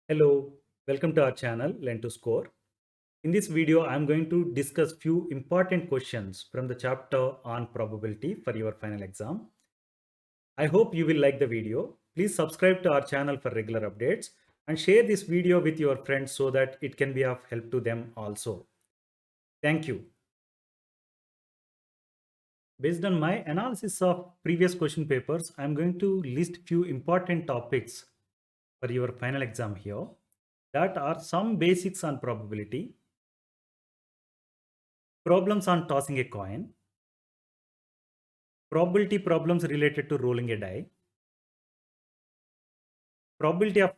Hello, welcome to our channel Learn to Score. In this video, I am going to discuss few important questions from the chapter on probability for your final exam. I hope you will like the video. Please subscribe to our channel for regular updates and share this video with your friends so that it can be of help to them also. Thank you. Based on my analysis of previous question papers, I am going to list few important topics for your final exam here. That are some basics on probability, problems on tossing a coin, probability problems related to rolling a die, probability of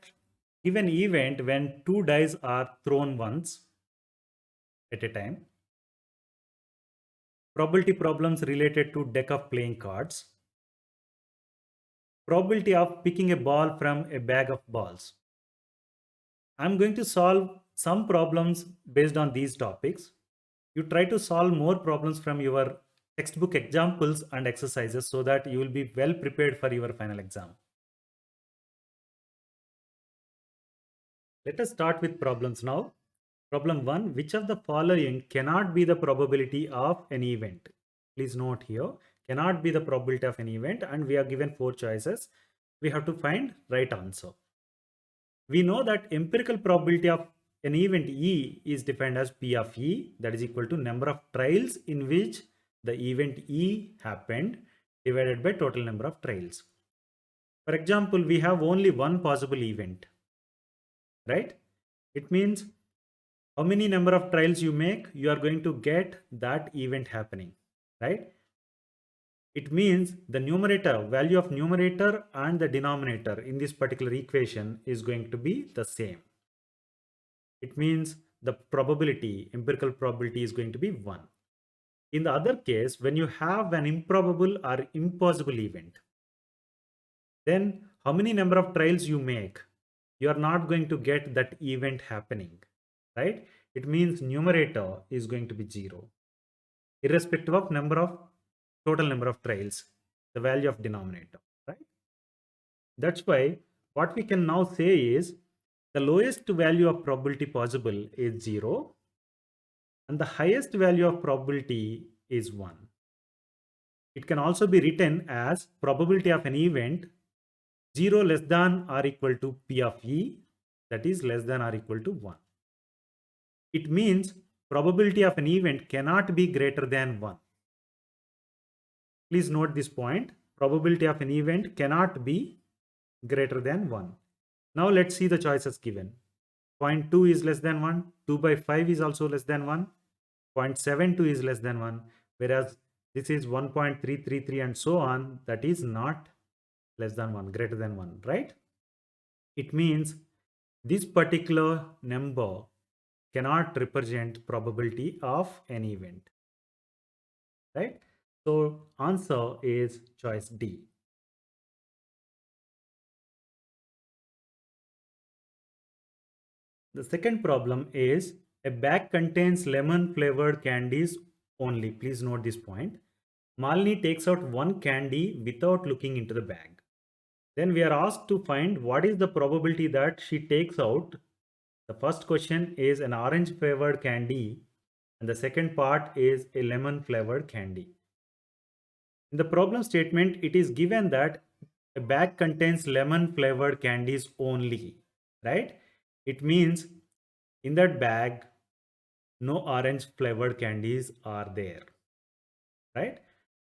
given event when two dice are thrown once at a time, probability problems related to deck of playing cards, probability of picking a ball from a bag of balls. I'm going to solve some problems based on these topics. You try to solve more problems from your textbook examples and exercises so that you will be well prepared for your final exam. Let us start with problems now. Problem 1. Which of the following cannot be the probability of an event? Please note here, cannot be the probability of an event, and we are given 4 choices. We have to find right answer. We know that empirical probability of an event E is defined as P of E, that is equal to number of trials in which the event E happened divided by total number of trials. For example, we have only one possible event, right? It means how many number of trials you make, you are going to get that event happening, right? It means the numerator, value of numerator and the denominator in this particular equation is going to be the same. It means the probability, empirical probability is going to be 1. In the other case, when you have an improbable or impossible event, then how many number of trials you make, you are not going to get that event happening, right? It means numerator is going to be 0, irrespective of total number of trials, the value of denominator, right? That's why what we can now say is the lowest value of probability possible is 0 and the highest value of probability is 1. It can also be written as probability of an event 0 less than or equal to P of E, that is less than or equal to 1. It means probability of an event cannot be greater than 1. Please note this point. Probability of an event cannot be greater than 1. Now let's see the choices given. 0.2 is less than 1. 2 by 5 is also less than 1. 0.72 is less than 1. Whereas this is 1.333 and so on. That is not less than 1, greater than 1, right? It means this particular number cannot represent probability of an event, right? So answer is choice D. The second problem is a bag contains lemon flavored candies only. Please note this point. Malini takes out one candy without looking into the bag. Then we are asked to find what is the probability that she takes out. The first question is an orange flavored candy and the second part is a lemon flavored candy. In the problem statement, it is given that a bag contains lemon flavored candies only, right? It means in that bag, no orange flavored candies are there, right?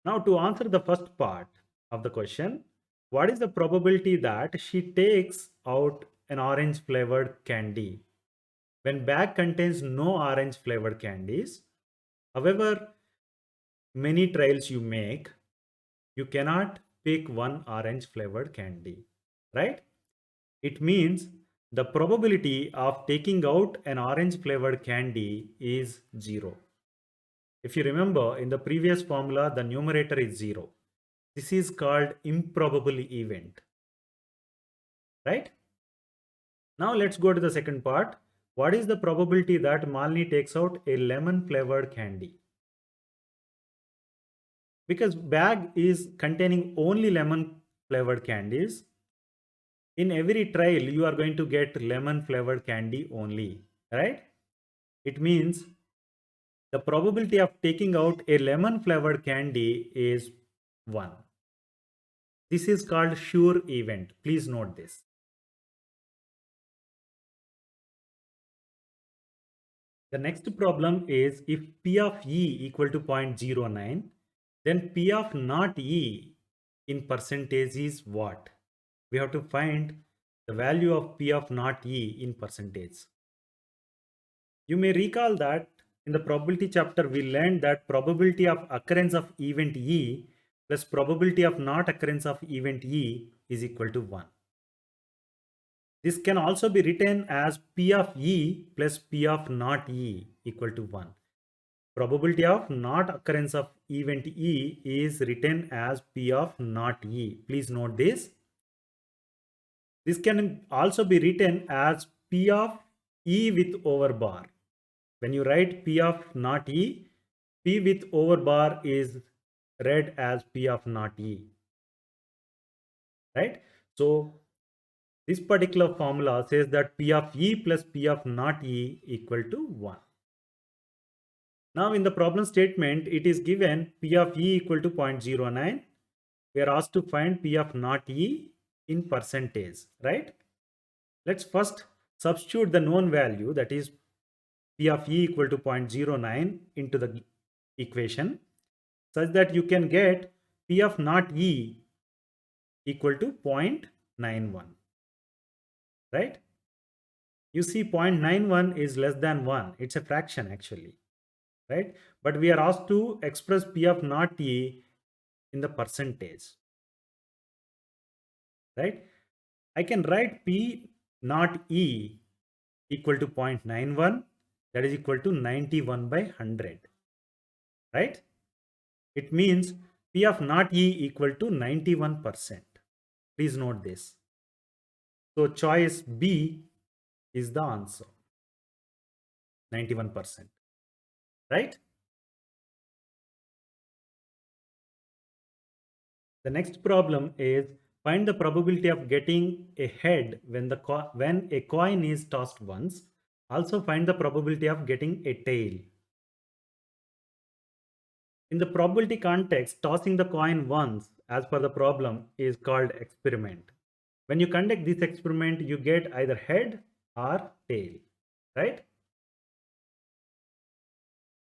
Now to answer the first part of the question, what is the probability that she takes out an orange flavored candy when bag contains no orange flavored candies? However, many trials you make, you cannot pick one orange flavored candy, right? It means the probability of taking out an orange flavored candy is 0. If you remember in the previous formula, the numerator is 0. This is called improbable event, right? Now let's go to the second part. What is the probability that Malini takes out a lemon flavored candy? Because bag is containing only lemon flavored candies, in every trail you are going to get lemon flavored candy only, right? It means the probability of taking out a lemon flavored candy is 1. This is called sure event. Please note this. The next problem is if P of E equal to 0.09, then P of not E in percentage is what? We have to find the value of P of not E in percentage. You may recall that in the probability chapter, we learned that probability of occurrence of event E plus probability of not occurrence of event E is equal to 1. This can also be written as P of E plus P of not E equal to 1. Probability of not occurrence of event E is written as P of not E. Please note this. This can also be written as P of E with over bar. When you write P of not E, P with over bar is read as P of not E. Right? So this particular formula says that P of E plus P of not E equal to 1. Now in the problem statement, it is given P of E equal to 0.09. We are asked to find P of not E in percentage, right? Let's first substitute the known value, that is P of E equal to 0.09 into the equation, such that you can get P of not E equal to 0.91, right? You see 0.91 is less than 1. It's a fraction actually, right? But we are asked to express P of not E in the percentage, right? I can write P not E equal to 0.91, that is equal to 91 by 100, right? It means P of not E equal to 91%. Please note this. So choice B is the answer, 91%, right? The next problem is find the probability of getting a head when a coin is tossed once. Also find the probability of getting a tail. In the probability context, tossing the coin once, as per the problem, is called experiment. When you conduct this experiment, you get either head or tail, right?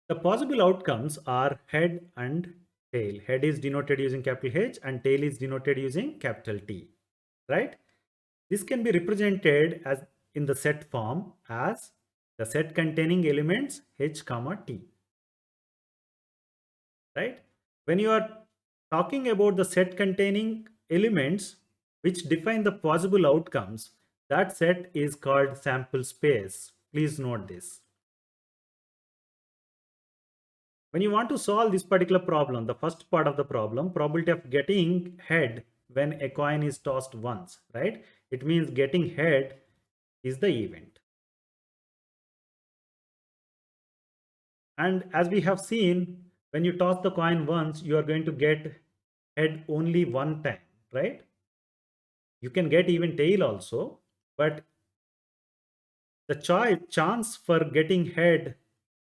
The possible outcomes are head and tail. Head is denoted using capital H and tail is denoted using capital T, right? This can be represented as in the set form as the set containing elements H comma T, right? When you are talking about the set containing elements which define the possible outcomes, that set is called sample space. Please note this. When you want to solve this particular problem, the first part of the problem, probability of getting head when a coin is tossed once, right? It means getting head is the event. And as we have seen, when you toss the coin once, you are going to get head only one time, right? You can get even tail also, but the chance for getting head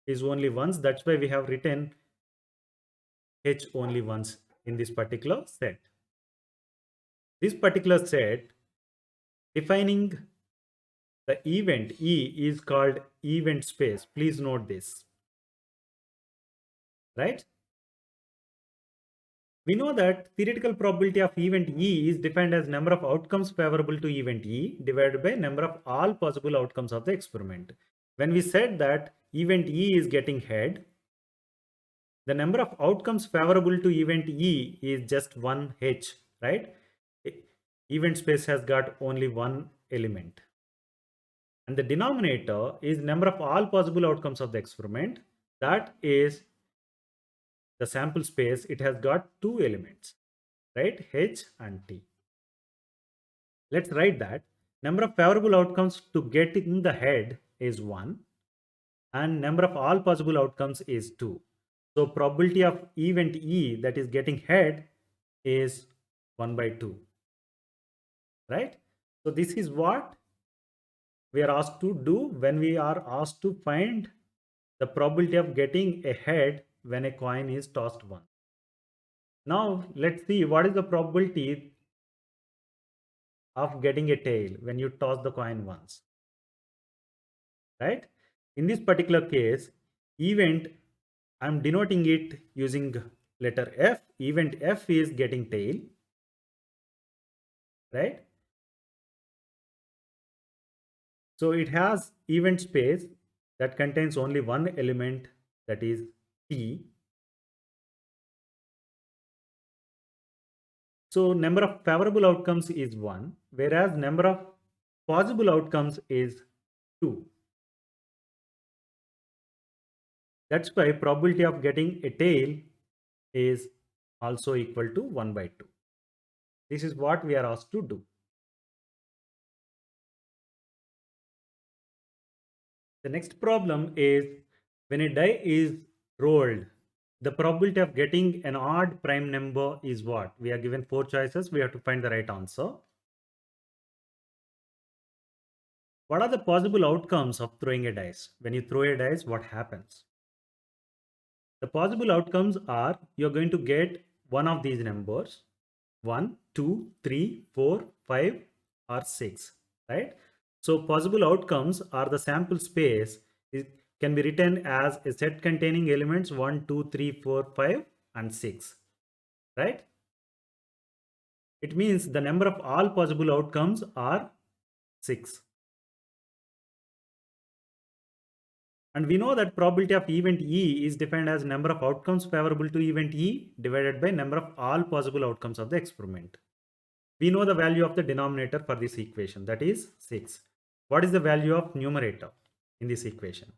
is only once. That's why we have written H only once in this particular set. This particular set defining the event E is called event space. Please note this, right? We know that theoretical probability of event E is defined as number of outcomes favorable to event E divided by number of all possible outcomes of the experiment. When we said that event E is getting head, the number of outcomes favorable to event E is just 1H, right? Event space has got only one element. And the denominator is number of all possible outcomes of the experiment. That is the sample space. It has got two elements, right? H and T. Let's write that number of favorable outcomes to get in the head is 1 and number of all possible outcomes is 2. So probability of event E, that is getting head, is 1 by 2, right? So this is what we are asked to do when we are asked to find the probability of getting a head when a coin is tossed once. Now let's see what is the probability of getting a tail when you toss the coin once, right? In this particular case, event, I'm denoting it using letter F. Event F is getting tail, right? So it has event space that contains only one element, that is T. So number of favorable outcomes is 1, whereas number of possible outcomes is 2. That's why probability of getting a tail is also equal to 1 by 2. This is what we are asked to do. The next problem is when a die is rolled, the probability of getting an odd prime number is what? We are given 4 choices. We have to find the right answer. What are the possible outcomes of throwing a dice? When you throw a dice, what happens? The possible outcomes are you're going to get one of these numbers, 1, 2, 3, 4, 5, or 6, right? So possible outcomes are the sample space. It can be written as a set containing elements 1, 2, 3, 4, 5, and 6, right? It means the number of all possible outcomes are 6. And we know that probability of event E is defined as number of outcomes favorable to event E divided by number of all possible outcomes of the experiment. We know the value of the denominator for this equation, that is 6. What is the value of numerator in this equation?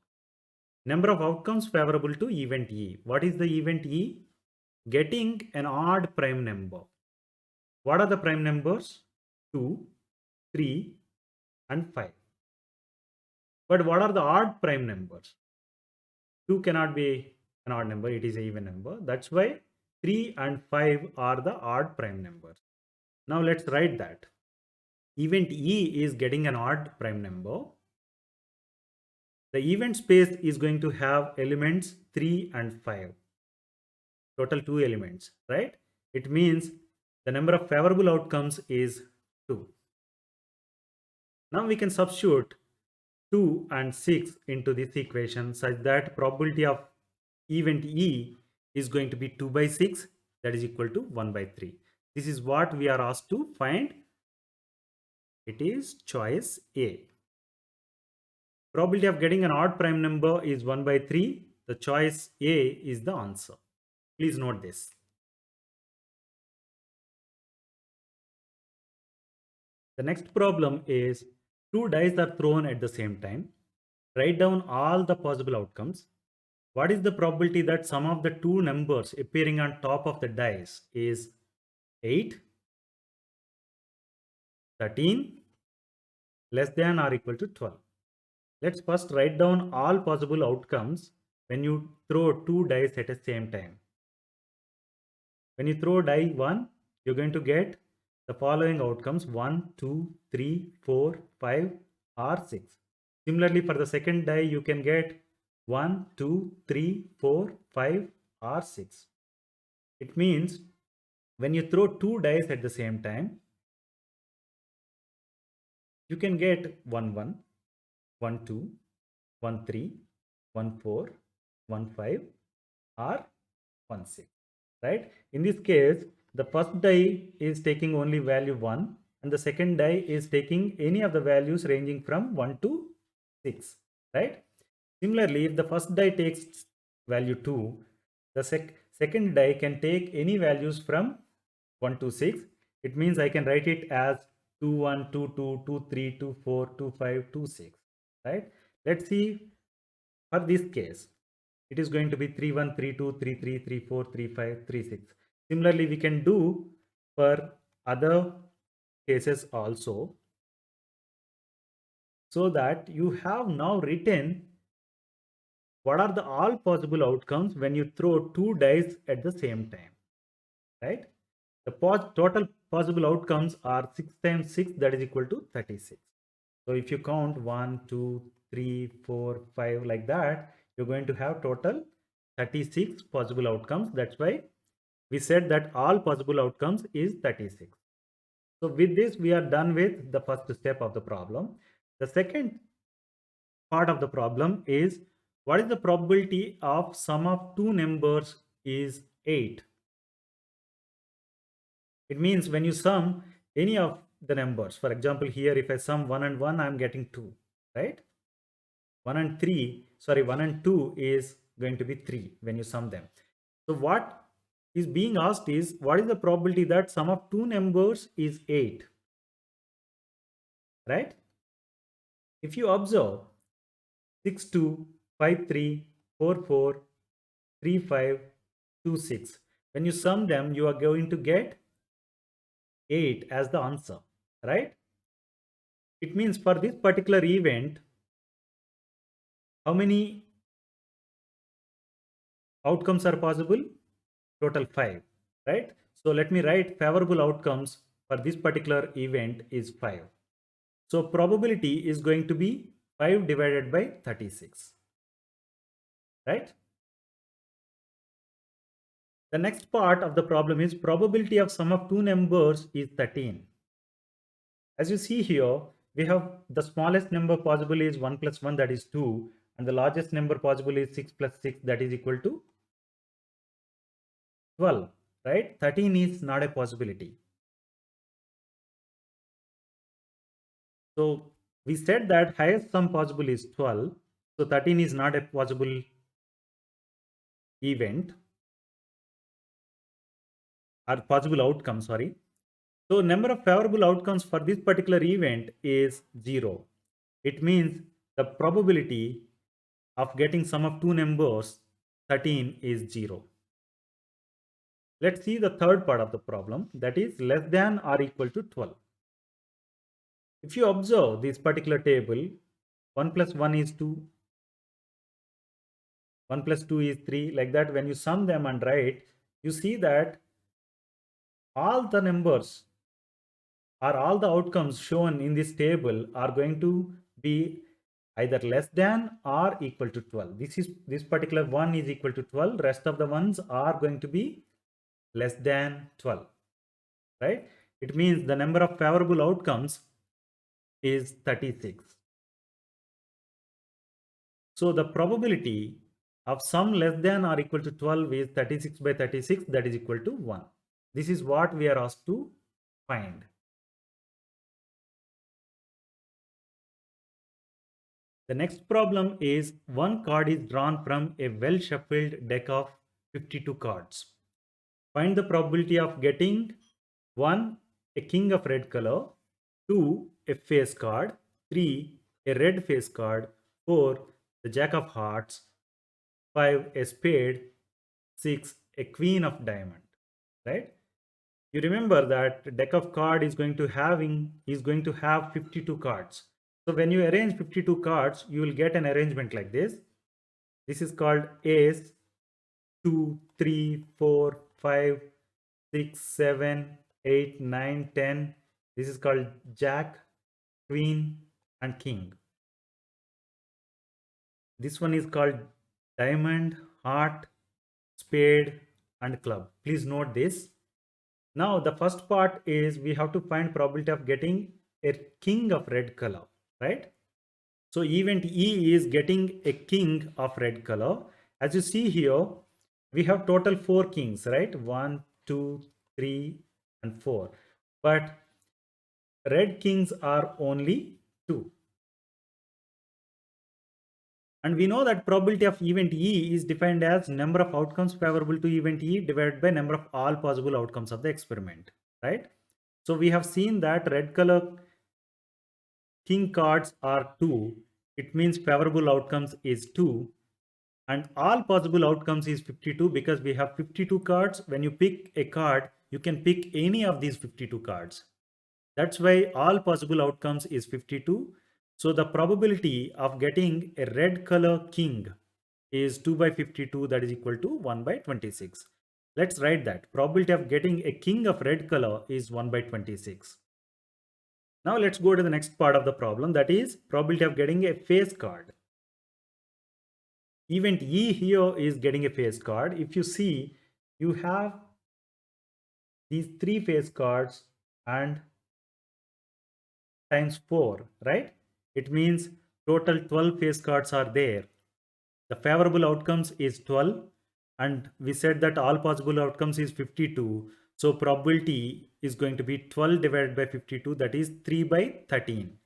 Number of outcomes favorable to event E. What is the event E? Getting an odd prime number. What are the prime numbers? 2, 3, and 5. But what are the odd prime numbers? 2 cannot be an odd number, it is an even number. That's why 3 and 5 are the odd prime numbers. Now let's write that. Event E is getting an odd prime number. The event space is going to have elements 3 and 5. Total 2 elements, right? It means the number of favorable outcomes is 2. Now we can substitute 2 and 6 into this equation such that probability of event E is going to be 2 by 6, that is equal to 1 by 3. This is what we are asked to find. It is choice A. Probability of getting an odd prime number is 1 by 3. The choice A is the answer. Please note this. The next problem is 2 dice are thrown at the same time. Write down all the possible outcomes. What is the probability that sum of the two numbers appearing on top of the dice is 8, 13, less than or equal to 12? Let's first write down all possible outcomes when you throw 2 dice at the same time. When you throw die 1, you're going to get the following outcomes 1, 2, 3, 4, 5, or 6. Similarly, for the second die, you can get 1, 2, 3, 4, 5, or 6. It means when you throw 2 dice at the same time, you can get 1, 1, 1, 2, 1, 3, 1, 4, 1, 5, or 1, 6. Right? In this case, the first die is taking only value 1 and the second die is taking any of the values ranging from 1 to 6. Right? Similarly, if the first die takes value 2, the second die can take any values from 1 to 6. It means I can write it as 2, 1, 2, 2, 2, 3, 2, 4, 2, 5, 2, 6. Right? Let's see for this case. It is going to be 3, 1, 3, 2, 3, 3, 3, 4, 3, 5, 3, 6. Similarly, we can do for other cases also, so that you have now written what are the all possible outcomes when you throw 2 dice at the same time, right? The total possible outcomes are 6 times 6, that is equal to 36. So if you count 1, 2, 3, 4, 5 like that, you're going to have total 36 possible outcomes. That's why we said that all possible outcomes is 36. So with this, we are done with the first step of the problem. The second part of the problem is, what is the probability of sum of two numbers is 8? It means when you sum any of the numbers, for example, here if I sum 1 and 1, I'm getting 2, right? 1 and 3, sorry, 1 and 2 is going to be 3 when you sum them. So what is being asked is, what is the probability that sum of two numbers is 8, right? If you observe 6 2, 5 3, 4 4, 3 5, 2 6, when you sum them, you are going to get 8 as the answer, right? It means for this particular event, how many outcomes are possible? Total 5, right? So let me write favorable outcomes for this particular event is 5. So probability is going to be 5 divided by 36, right? The next part of the problem is probability of sum of two numbers is 13. As you see here, we have the smallest number possible is 1 plus 1, that is 2, and the largest number possible is 6 plus 6, that is equal to 12, right? 13 is not a possibility. So we said that highest sum possible is 12. So 13 is not a possible event or possible outcome, sorry. So number of favorable outcomes for this particular event is 0. It means the probability of getting sum of two numbers 13 is 0. Let's see the third part of the problem, that is less than or equal to 12. If you observe this particular table, 1 plus 1 is 2, 1 plus 2 is 3, like that when you sum them and write, you see that all the numbers or all the outcomes shown in this table are going to be either less than or equal to 12. This particular one is equal to 12. Rest of the ones are going to be less than 12, right? It means the number of favorable outcomes is 36. So the probability of sum less than or equal to 12 is 36 by 36, that is equal to 1. This is what we are asked to find. The next problem is one card is drawn from a well shuffled deck of 52 cards. Find the probability of getting 1. A king of red color, 2. A face card, 3. A red face card, 4. The jack of hearts, 5. A spade, 6. A queen of diamond, right? You remember that deck of card is going to have 52 cards. So when you arrange 52 cards, you will get an arrangement like this. This is called ace, 2, 3, 4, 5, 6, 7, 8, 9, 10. This is called jack, queen, and king. This one is called diamond, heart, spade, and club. Please note this. Now the first part is we have to find probability of getting a king of red color, right? So event E is getting a king of red color. As you see here, we have total 4 kings, right? 1, 2, 3, and 4. But red kings are only 2. And we know that probability of event E is defined as number of outcomes favorable to event E divided by number of all possible outcomes of the experiment, right? So we have seen that red color king cards are 2. It means favorable outcomes is 2. And all possible outcomes is 52 because we have 52 cards. When you pick a card, you can pick any of these 52 cards. That's why all possible outcomes is 52. So the probability of getting a red color king is 2 by 52, that is equal to 1 by 26. Let's write that. Probability of getting a king of red color is 1 by 26. Now let's go to the next part of the problem, that is probability of getting a face card. Event E here is getting a face card. If you see, you have these 3 face cards and times 4, right? It means total 12 face cards are there. The favorable outcomes is 12, and we said that all possible outcomes is 52. So probability is going to be 12 divided by 52, that is 3 by 13.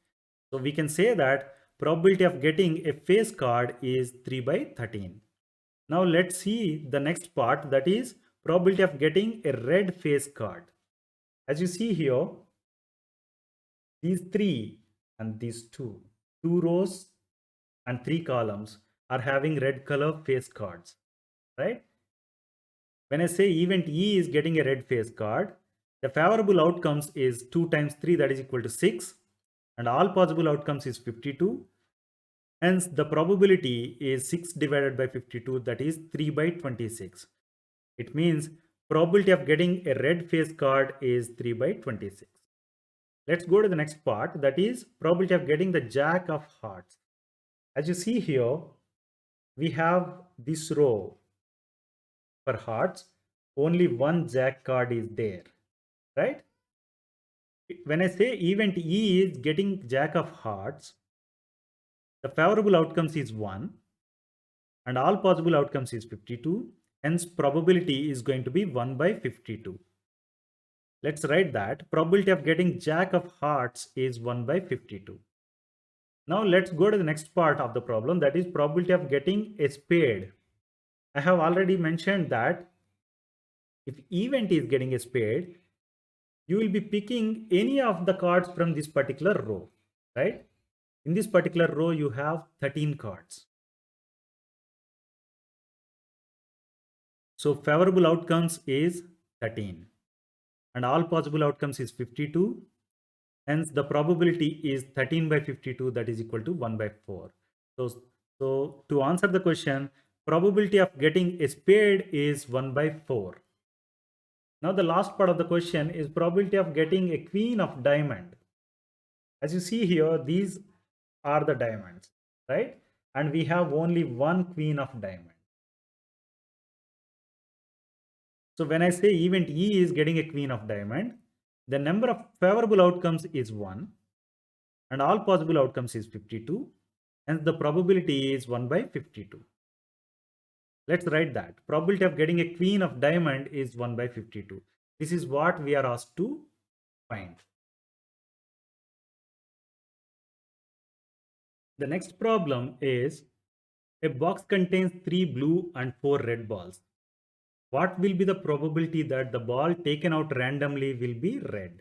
So we can say that probability of getting a face card is 3 by 13. Now let's see the next part, that is probability of getting a red face card. As you see here, these 3 and these 2 rows and 3 columns are having red color face cards, right? When I say event E is getting a red face card, the favorable outcomes is 2 times 3, that is equal to 6, and all possible outcomes is 52. Hence, the probability is 6 divided by 52, that is 3 by 26. It means probability of getting a red face card is 3 by 26. Let's go to the next part, that is probability of getting the jack of hearts. As you see here, we have this row for hearts, only one jack card is there, right? When I say event E is getting jack of hearts, the favorable outcomes is 1 and all possible outcomes is 52. Hence, probability is going to be 1 by 52. Let's write that. Probability of getting jack of hearts is 1 by 52. Now let's go to the next part of the problem, that is probability of getting a spade. I have already mentioned that if event is getting a spade, you will be picking any of the cards from this particular row, right? In this particular row, you have 13 cards. So favorable outcomes is 13 and all possible outcomes is 52. Hence, the probability is 13 by 52, that is equal to 1 by 4. So to answer the question, probability of getting a spade is 1 by 4. Now the last part of the question is probability of getting a queen of diamond. As you see here, these are the diamonds, right? And we have only one queen of diamond. So when I say event E is getting a queen of diamond, the number of favorable outcomes is 1 and all possible outcomes is 52. Hence the probability is 1 by 52. Let's write that. Probability of getting a queen of diamond is 1 by 52. This is what we are asked to find. The next problem is a box contains 3 blue and 4 red balls. What will be the probability that the ball taken out randomly will be red?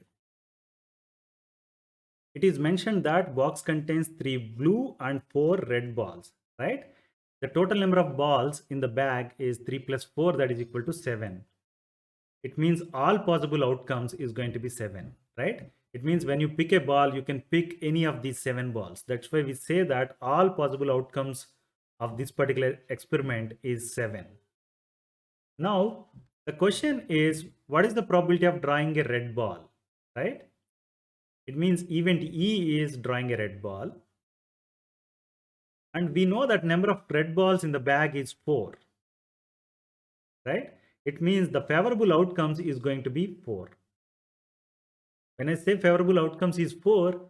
It is mentioned that box contains 3 blue and 4 red balls, right? The total number of balls in the bag is 3 plus 4, that is equal to 7. It means all possible outcomes is going to be 7, right? It means when you pick a ball, you can pick any of these 7 balls. That's why we say that all possible outcomes of this particular experiment is 7. Now, the question is, what is the probability of drawing a red ball, right? It means event E is drawing a red ball. And we know that number of red balls in the bag is 4, right? It means the favorable outcomes is going to be 4. When I say favorable outcomes is 4,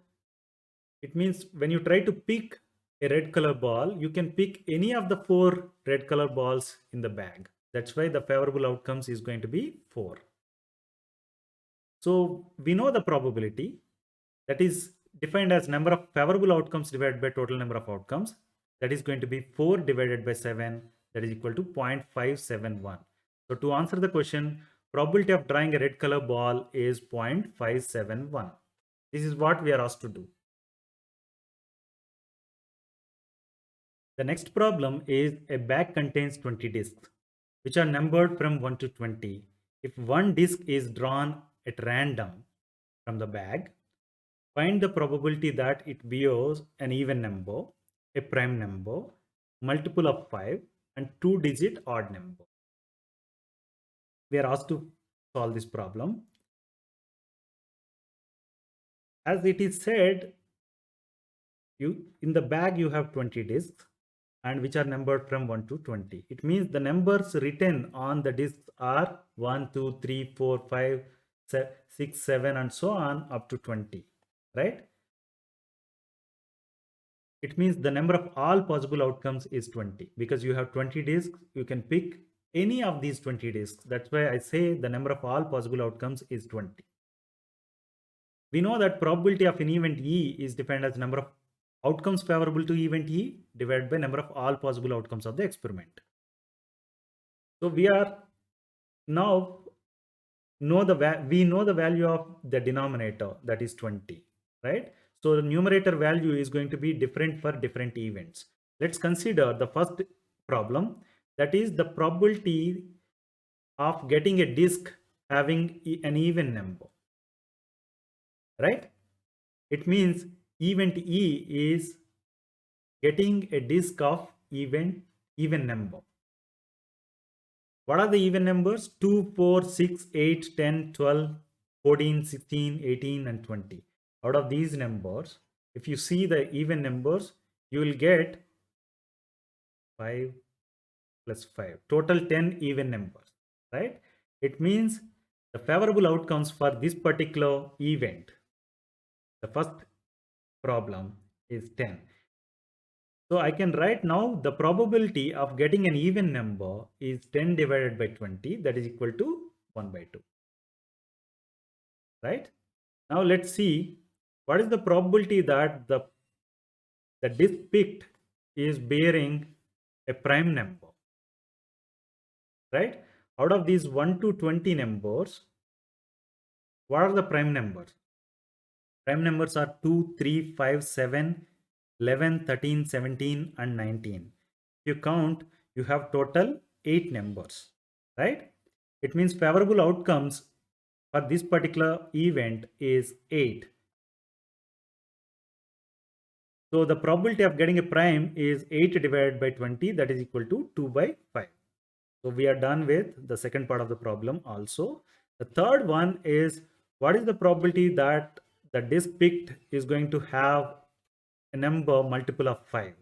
it means when you try to pick a red color ball, you can pick any of the 4 red color balls in the bag. That's why the favorable outcomes is going to be 4. So we know the probability, that is defined as number of favorable outcomes divided by total number of outcomes. That is going to be 4 divided by 7, that is equal to 0.571. So to answer the question, probability of drawing a red color ball is 0.571. This is what we are asked to do. The next problem is a bag contains 20 discs, which are numbered from 1 to 20. If one disc is drawn at random from the bag, find the probability that it bears an even number, a prime number, multiple of 5, and 2-digit odd number. we are asked to solve this problem. As it is said, you in the bag you have 20 discs and which are numbered from 1 to 20. It means the numbers written on the discs are 1, 2, 3, 4, 5, 6, 7 and so on up to 20, right? It means the number of all possible outcomes is 20 because you have 20 disks. You can pick any of these 20 disks. That's why I say the number of all possible outcomes is 20. We know that probability of an event E is defined as number of outcomes favorable to event E divided by number of all possible outcomes of the experiment. So we are now we know the value of the denominator, that is 20, right? So the numerator value is going to be different for different events. Let's consider the first problem, that is the probability of getting a disk having an even number, right? It means event E is getting a disk of even number. What are the even numbers? 2, 4, 6, 8, 10, 12, 14, 16, 18 and 20. Out of these numbers, if you see the even numbers, you will get 5 plus 5. Total 10 even numbers, right? It means the favorable outcomes for this particular event, the first problem, is 10. So I can write now the probability of getting an even number is 10 divided by 20, that is equal to 1 by 2. Right? Now let's see what is the probability that the disk picked is bearing a prime number. Right? Out of these 1 to 20 numbers, what are the prime numbers? Prime numbers are 2, 3, 5, 7, 11, 13, 17 and 19. If you count, you have total 8 numbers, right? It means favorable outcomes for this particular event is 8. So the probability of getting a prime is 8 divided by 20, that is equal to 2 by 5. So we are done with the second part of the problem also. The third one is, what is the probability that the disk picked is going to have a number multiple of 5?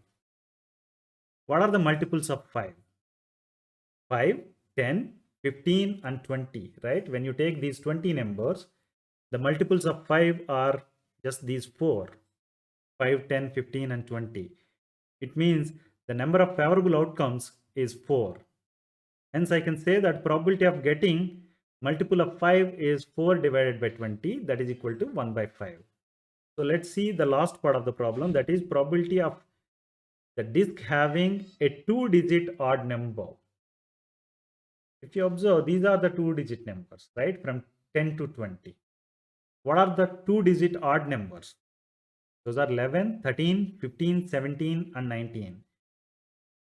What are the multiples of 5? 5, 10, 15 and 20, right? When you take these 20 numbers, the multiples of 5 are just these 4. 5, 10, 15 and 20. It means the number of favorable outcomes is 4. Hence I can say that probability of getting multiple of 5 is 4 divided by 20, that is equal to 1 by 5. So let's see the last part of the problem, that is probability of the disk having a 2-digit odd number. If you observe, these are the 2-digit numbers, right, from 10 to 20. What are the 2-digit odd numbers? Those are 11, 13, 15, 17 and 19.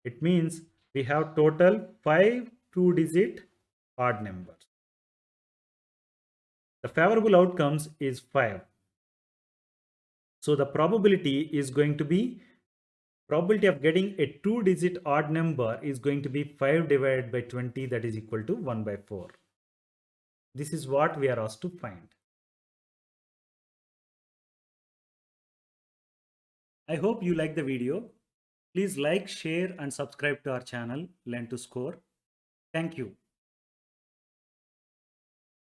It means we have total 5 2-digit odd numbers. The favorable outcomes is 5. So the probability is going to be, probability of getting a 2-digit odd number is going to be 5 divided by 20, that is equal to 1 by 4. This is what we are asked to find. I hope you like the video. Please like, share and subscribe to our channel Learn to Score. Thank you.